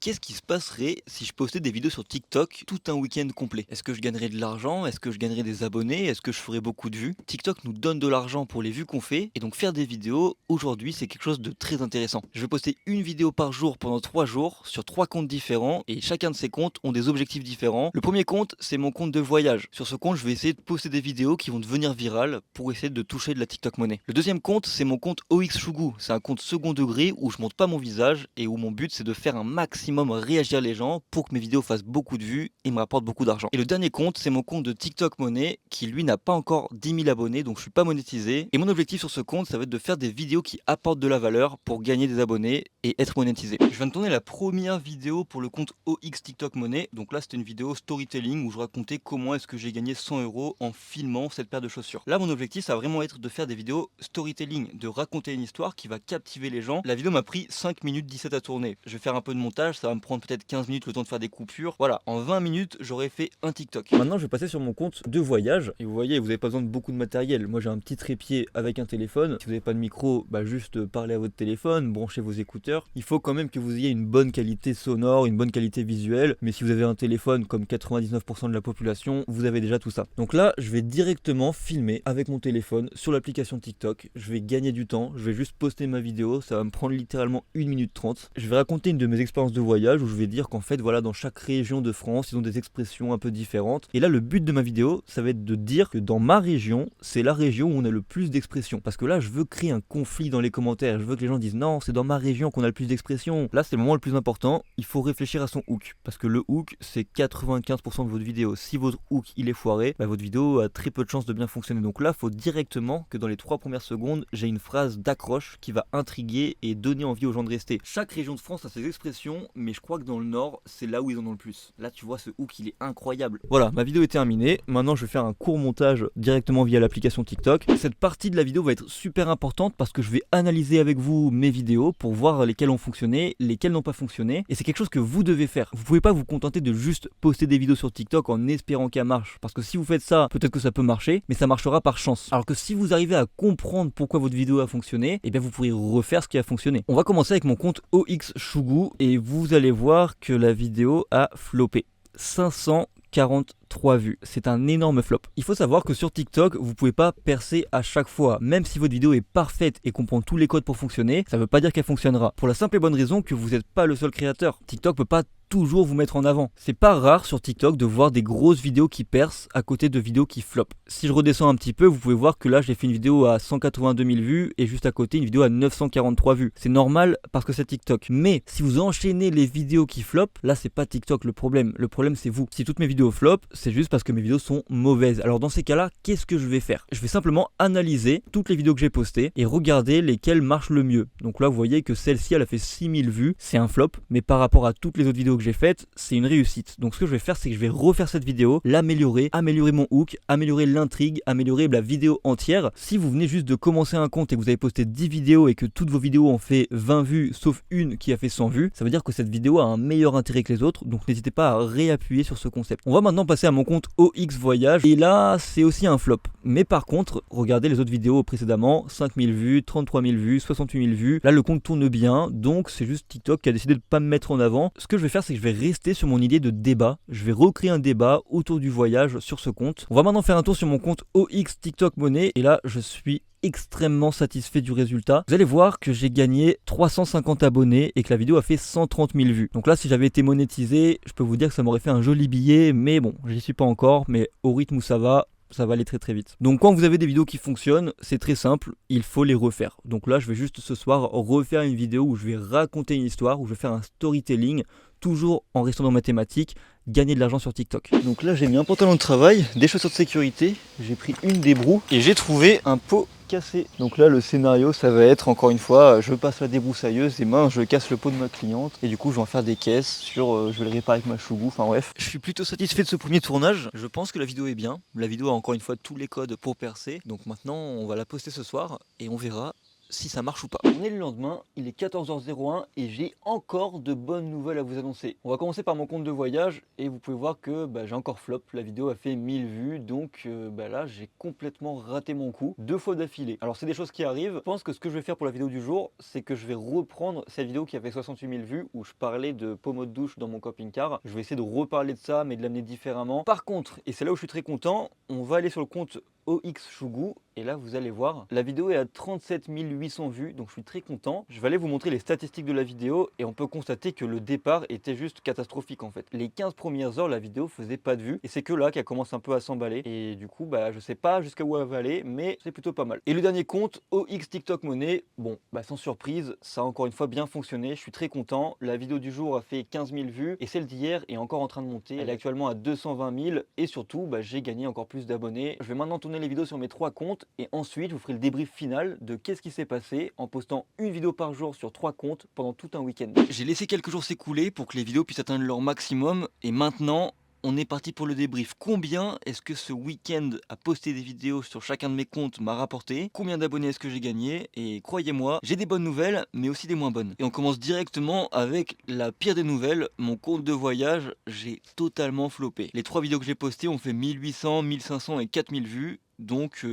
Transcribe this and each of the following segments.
Qu'est-ce qui se passerait si je postais des vidéos sur TikTok tout un week-end complet? Est-ce que je gagnerais de l'argent? Est-ce que je gagnerais des abonnés? Est-ce que je ferais beaucoup de vues? TikTok nous donne de l'argent pour les vues qu'on fait et donc faire des vidéos, aujourd'hui, c'est quelque chose de très intéressant. Je vais poster une vidéo par jour pendant 3 jours sur 3 comptes différents et chacun de ces comptes ont des objectifs différents. Le premier compte, c'est mon compte de voyage. Sur ce compte, je vais essayer de poster des vidéos qui vont devenir virales pour essayer de toucher de la TikTok monnaie. Le deuxième compte, c'est mon compte OX Shugu. C'est un compte second degré où je montre pas mon visage et où mon but c'est de faire un maximum réagir les gens pour que mes vidéos fassent beaucoup de vues et me rapportent beaucoup d'argent. Et le dernier compte, c'est mon compte de TikTok monnaie qui lui n'a pas encore 10 000 abonnés, donc je suis pas monétisé. Et mon objectif sur ce compte, ça va être de faire des vidéos qui apportent de la valeur pour gagner des abonnés et être monétisé. Je viens de tourner la première vidéo pour le compte OX TikTok monnaie. Donc là, c'était une vidéo storytelling où je racontais comment est-ce que j'ai gagné 100 euros en filmant cette paire de chaussures. Là, mon objectif, ça va vraiment être de faire des vidéos storytelling, de raconter une histoire qui va captiver les gens. La vidéo m'a pris 5 minutes 17 à tourner. Je vais faire un peu de montage, ça va me prendre peut-être 15 minutes le temps de faire des coupures. Voilà, en 20 minutes, j'aurais fait un TikTok. Maintenant, je vais passer sur mon compte de voyage. Et vous voyez, vous n'avez pas besoin de beaucoup de matériel. Moi, j'ai un petit trépied avec un téléphone. Si vous n'avez pas de micro, juste parlez à votre téléphone, branchez vos écouteurs. Il faut quand même que vous ayez une bonne qualité sonore, une bonne qualité visuelle. Mais si vous avez un téléphone comme 99% de la population, vous avez déjà tout ça. Donc là, je vais directement filmer avec mon téléphone sur l'application TikTok. Je vais gagner du temps, je vais juste poster ma vidéo, ça va me prendre littéralement 1 minute 30. Je vais raconter une de mes expériences de voyage où je vais dire qu'en fait, voilà, dans chaque région de France, ils ont des expressions un peu différentes. Et là, le but de ma vidéo, ça va être de dire que dans ma région, c'est la région où on a le plus d'expressions. Parce que là, je veux créer un conflit dans les commentaires. Je veux que les gens disent non, c'est dans ma région qu'on a le plus d'expressions. Là, c'est le moment le plus important. Il faut réfléchir à son hook. Parce que le hook, c'est 95% de votre vidéo. Si votre hook, il est foiré, votre vidéo a très peu de chances de bien fonctionner. Donc là, il faut directement que dans les 3 premières secondes, j'ai une phrase d'accroche qui va intriguer et donner envie aux gens de rester. Chaque région de France a ses expressions, mais je crois que dans le nord, c'est là où ils en ont le plus. Là, tu vois, ce hook, il est incroyable. Voilà, ma vidéo est terminée. Maintenant, je vais faire un court montage directement via l'application TikTok. Cette partie de la vidéo va être super importante parce que je vais analyser avec vous mes vidéos pour voir lesquelles ont fonctionné, lesquelles n'ont pas fonctionné. Et c'est quelque chose que vous devez faire. Vous pouvez pas vous contenter de juste poster des vidéos sur TikTok en espérant qu'elles marchent. Parce que si vous faites ça, peut-être que ça peut marcher, mais ça marchera par chance. Alors que si vous arrivez à comprendre pourquoi votre vidéo a fonctionné, et bien vous pourrez refaire ce qui a fonctionné. On va commencer avec mon compte OX Shugu et vous allez voir que la vidéo a floppé. 543 vues. C'est un énorme flop. Il faut savoir que sur TikTok, vous pouvez pas percer à chaque fois. Même si votre vidéo est parfaite et comprend tous les codes pour fonctionner, ça veut pas dire qu'elle fonctionnera. Pour la simple et bonne raison que vous n'êtes pas le seul créateur. TikTok peut pas toujours vous mettre en avant. C'est pas rare sur TikTok de voir des grosses vidéos qui percent à côté de vidéos qui flopent. Si je redescends un petit peu, vous pouvez voir que là j'ai fait une vidéo à 182 000 vues et juste à côté une vidéo à 943 vues. C'est normal parce que c'est TikTok. Mais si vous enchaînez les vidéos qui flopent, là c'est pas TikTok le problème. Le problème c'est vous. Si toutes mes vidéos flopent, c'est juste parce que mes vidéos sont mauvaises. Alors dans ces cas-là, qu'est-ce que je vais faire? Je vais simplement analyser toutes les vidéos que j'ai postées et regarder lesquelles marchent le mieux. Donc là vous voyez que celle-ci elle a fait 6000 vues, c'est un flop, mais par rapport à toutes les autres vidéos que j'ai faites, c'est une réussite. Donc ce que je vais faire, c'est que je vais refaire cette vidéo, l'améliorer, améliorer mon hook, améliorer l'intrigue, améliorer la vidéo entière. Si vous venez juste de commencer un compte et que vous avez posté 10 vidéos et que toutes vos vidéos ont fait 20 vues, sauf une qui a fait 100 vues, ça veut dire que cette vidéo a un meilleur intérêt que les autres, donc n'hésitez pas à réappuyer sur ce concept. On va maintenant passer à mon compte OX Voyage, et là, c'est aussi un flop. Mais par contre, regardez les autres vidéos précédemment, 5000 vues, 33 000 vues, 68 000 vues. Là, le compte tourne bien, donc c'est juste TikTok qui a décidé de pas me mettre en avant. Ce que je vais faire, c'est que je vais rester sur mon idée de débat. Je vais recréer un débat autour du voyage sur ce compte. On va maintenant faire un tour sur mon compte OX TikTok Monnaie, et là, je suis extrêmement satisfait du résultat. Vous allez voir que j'ai gagné 350 abonnés et que la vidéo a fait 130 000 vues. Donc là, si j'avais été monétisé, je peux vous dire que ça m'aurait fait un joli billet, mais bon, j'y suis pas encore, mais au rythme où ça va aller très très vite. Donc quand vous avez des vidéos qui fonctionnent, c'est très simple, il faut les refaire. Donc là, je vais juste ce soir refaire une vidéo où je vais raconter une histoire, où je vais faire un storytelling, toujours en restant dans ma thématique, gagner de l'argent sur TikTok. Donc là, j'ai mis un pantalon de travail, des chaussures de sécurité, j'ai pris une débroue et j'ai trouvé un pot cassé. Donc là, le scénario, ça va être encore une fois, je passe la débroussailleuse et je casse le pot de ma cliente et du coup, je vais en faire des caisses je vais le réparer avec ma Shugu, enfin bref. Je suis plutôt satisfait de ce premier tournage. Je pense que la vidéo est bien. La vidéo a encore une fois tous les codes pour percer. Donc maintenant, on va la poster ce soir et on verra si ça marche ou pas. On est le lendemain, il est 14h01 et j'ai encore de bonnes nouvelles à vous annoncer. On va commencer par mon compte de voyage et vous pouvez voir que j'ai encore flop. La vidéo a fait 1000 vues, donc là j'ai complètement raté mon coup 2 fois d'affilée. Alors c'est des choses qui arrivent. Je pense que ce que je vais faire pour la vidéo du jour, c'est que je vais reprendre cette vidéo qui a fait 68 000 vues où je parlais de pommeau de douche dans mon camping-car. Je vais essayer de reparler de ça mais de l'amener différemment. Par contre, et c'est là où je suis très content, on va aller sur le compte OX Chougou et là vous allez voir, la vidéo est à 37 800 vues, donc je suis très content. Je vais aller vous montrer les statistiques de la vidéo et on peut constater que le départ était juste catastrophique en fait. Les 15 premières heures, la vidéo faisait pas de vues et c'est que là qu'elle commence un peu à s'emballer et du coup je sais pas jusqu'à où elle va aller, mais c'est plutôt pas mal. Et le dernier compte, OX TikTok Money, bon sans surprise, ça a encore une fois bien fonctionné, je suis très content. La vidéo du jour a fait 15 000 vues et celle d'hier est encore en train de monter. Elle est actuellement à 220 000 et surtout j'ai gagné encore plus d'abonnés. Je vais maintenant tourner les vidéos sur mes 3 comptes et ensuite je vous ferai le débrief final de qu'est-ce qui s'est passé en postant une vidéo par jour sur 3 comptes pendant tout un week-end. J'ai laissé quelques jours s'écouler pour que les vidéos puissent atteindre leur maximum et maintenant on est parti pour le débrief. Combien est-ce que ce week-end à poster des vidéos sur chacun de mes comptes m'a rapporté? Combien d'abonnés est-ce que j'ai gagné? Et croyez-moi, j'ai des bonnes nouvelles, mais aussi des moins bonnes. Et on commence directement avec la pire des nouvelles. Mon compte de voyage, j'ai totalement floppé. Les 3 vidéos que j'ai postées ont fait 1800, 1500 et 4000 vues. Donc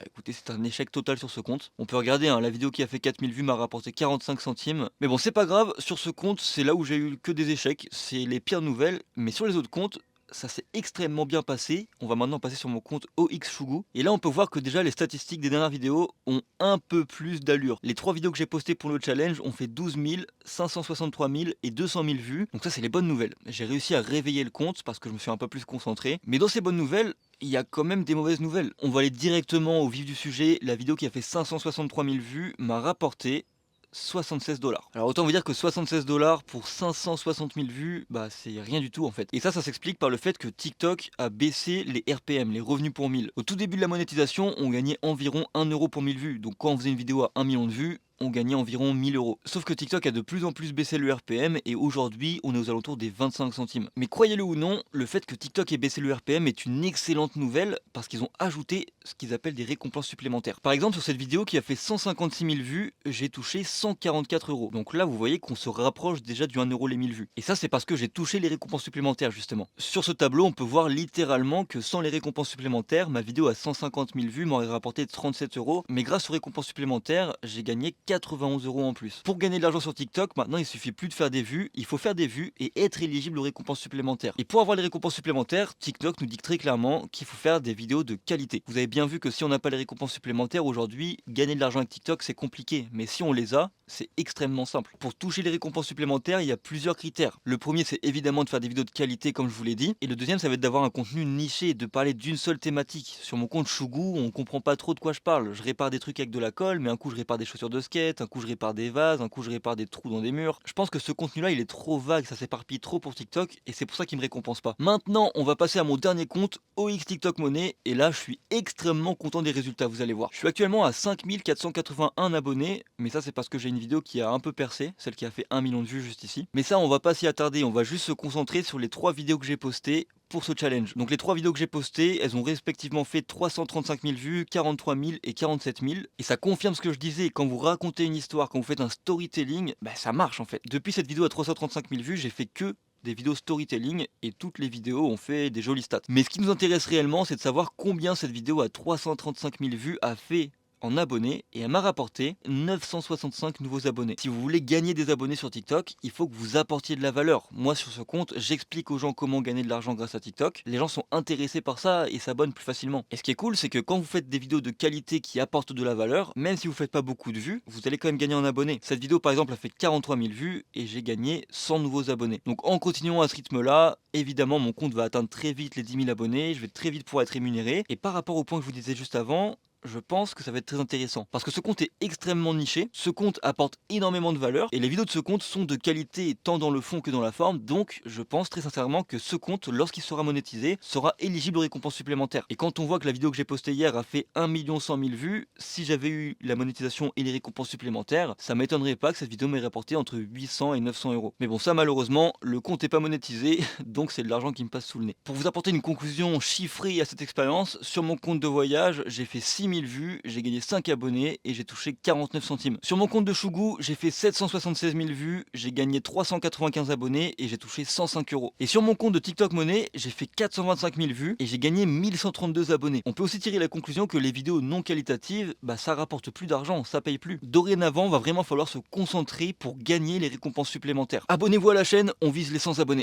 écoutez, c'est un échec total sur ce compte. On peut regarder, la vidéo qui a fait 4000 vues m'a rapporté 45 centimes. Mais bon, c'est pas grave, sur ce compte, c'est là où j'ai eu que des échecs, c'est les pires nouvelles. Mais sur les autres comptes, ça s'est extrêmement bien passé. On va maintenant passer sur mon compte OX Chougou. Et là, on peut voir que déjà les statistiques des dernières vidéos ont un peu plus d'allure. Les 3 vidéos que j'ai postées pour le challenge ont fait 12 000, 563 000 et 200 000 vues. Donc ça, c'est les bonnes nouvelles. J'ai réussi à réveiller le compte parce que je me suis un peu plus concentré. Mais dans ces bonnes nouvelles, il y a quand même des mauvaises nouvelles. On va aller directement au vif du sujet. La vidéo qui a fait 563 000 vues m'a rapporté 76 $. Alors autant vous dire que 76 $ pour 560 000 vues, c'est rien du tout en fait. Et ça s'explique par le fait que TikTok a baissé les RPM, les revenus pour 1000. Au tout début de la monétisation, on gagnait environ 1 euro pour 1000 vues. Donc quand on faisait une vidéo à 1 million de vues, on gagnait environ 1000 euros. Sauf que TikTok a de plus en plus baissé le RPM et aujourd'hui on est aux alentours des 25 centimes. Mais croyez-le ou non, le fait que TikTok ait baissé le RPM est une excellente nouvelle parce qu'ils ont ajouté ce qu'ils appellent des récompenses supplémentaires. Par exemple sur cette vidéo qui a fait 156 000 vues, j'ai touché 144 euros. Donc là vous voyez qu'on se rapproche déjà du 1 euro les 1000 vues. Et ça c'est parce que j'ai touché les récompenses supplémentaires justement. Sur ce tableau on peut voir littéralement que sans les récompenses supplémentaires, ma vidéo à 150 000 vues m'aurait rapporté 37 euros. Mais grâce aux récompenses supplémentaires, j'ai gagné 91 euros en plus. Pour gagner de l'argent sur TikTok, maintenant il suffit plus de faire des vues, il faut faire des vues et être éligible aux récompenses supplémentaires. Et pour avoir les récompenses supplémentaires, TikTok nous dit très clairement qu'il faut faire des vidéos de qualité. Vous avez bien vu que si on n'a pas les récompenses supplémentaires aujourd'hui, gagner de l'argent avec TikTok c'est compliqué, mais si on les a, c'est extrêmement simple. Pour toucher les récompenses supplémentaires, il y a plusieurs critères. Le premier c'est évidemment de faire des vidéos de qualité comme je vous l'ai dit, et le deuxième ça va être d'avoir un contenu niché, de parler d'une seule thématique. Sur mon compte Chougou, on comprend pas trop de quoi je parle. Je répare des trucs avec de la colle, mais un coup je répare des chaussures de skate, un coup je répare des vases, un coup je répare des trous dans des murs. Je pense que ce contenu-là, il est trop vague, ça s'éparpille trop pour TikTok et c'est pour ça qu'il me récompense pas. Maintenant, on va passer à mon dernier compte, OX TikTok Money, et là, je suis extrêmement content des résultats, vous allez voir. Je suis actuellement à 5481 abonnés, mais ça, c'est parce que j'ai une vidéo qui a un peu percé, celle qui a fait 1 million de vues juste ici. Mais ça, on va pas s'y attarder, on va juste se concentrer sur les 3 vidéos que j'ai postées pour ce challenge. Donc les 3 vidéos que j'ai postées, elles ont respectivement fait 335 000 vues, 43 000 et 47 000. Et ça confirme ce que je disais, quand vous racontez une histoire, quand vous faites un storytelling, ça marche en fait. Depuis cette vidéo à 335 000 vues, j'ai fait que des vidéos storytelling et toutes les vidéos ont fait des jolies stats. Mais ce qui nous intéresse réellement, c'est de savoir combien cette vidéo à 335 000 vues a fait en abonnés et elle m'a rapporté 965 nouveaux abonnés. Si vous voulez gagner des abonnés sur TikTok, il faut que vous apportiez de la valeur. Moi sur ce compte, j'explique aux gens comment gagner de l'argent grâce à TikTok. Les gens sont intéressés par ça et s'abonnent plus facilement. Et ce qui est cool, c'est que quand vous faites des vidéos de qualité qui apportent de la valeur, même si vous faites pas beaucoup de vues, vous allez quand même gagner en abonnés. Cette vidéo par exemple a fait 43 000 vues et j'ai gagné 100 nouveaux abonnés. Donc en continuant à ce rythme-là, évidemment mon compte va atteindre très vite les 10 000 abonnés, je vais très vite pouvoir être rémunéré. Et par rapport au point que je vous disais juste avant, je pense que ça va être très intéressant. Parce que ce compte est extrêmement niché, ce compte apporte énormément de valeur, et les vidéos de ce compte sont de qualité tant dans le fond que dans la forme, donc je pense très sincèrement que ce compte, lorsqu'il sera monétisé, sera éligible aux récompenses supplémentaires. Et quand on voit que la vidéo que j'ai postée hier a fait 1 100 000 vues, si j'avais eu la monétisation et les récompenses supplémentaires, ça m'étonnerait pas que cette vidéo m'ait rapporté entre 800 et 900 euros. Mais bon, ça malheureusement, le compte n'est pas monétisé, donc c'est de l'argent qui me passe sous le nez. Pour vous apporter une conclusion chiffrée à cette expérience, sur mon compte de voyage, j'ai fait 6 000 vues, j'ai gagné 5 abonnés et j'ai touché 49 centimes. Sur mon compte de Chougou, j'ai fait 776 000 vues, j'ai gagné 395 abonnés et j'ai touché 105 euros. Et sur mon compte de TikTok Money, j'ai fait 425 000 vues et j'ai gagné 1132 abonnés. On peut aussi tirer la conclusion que les vidéos non qualitatives, ça rapporte plus d'argent, ça paye plus. Dorénavant, va vraiment falloir se concentrer pour gagner les récompenses supplémentaires. Abonnez-vous à la chaîne, on vise les 100 abonnés.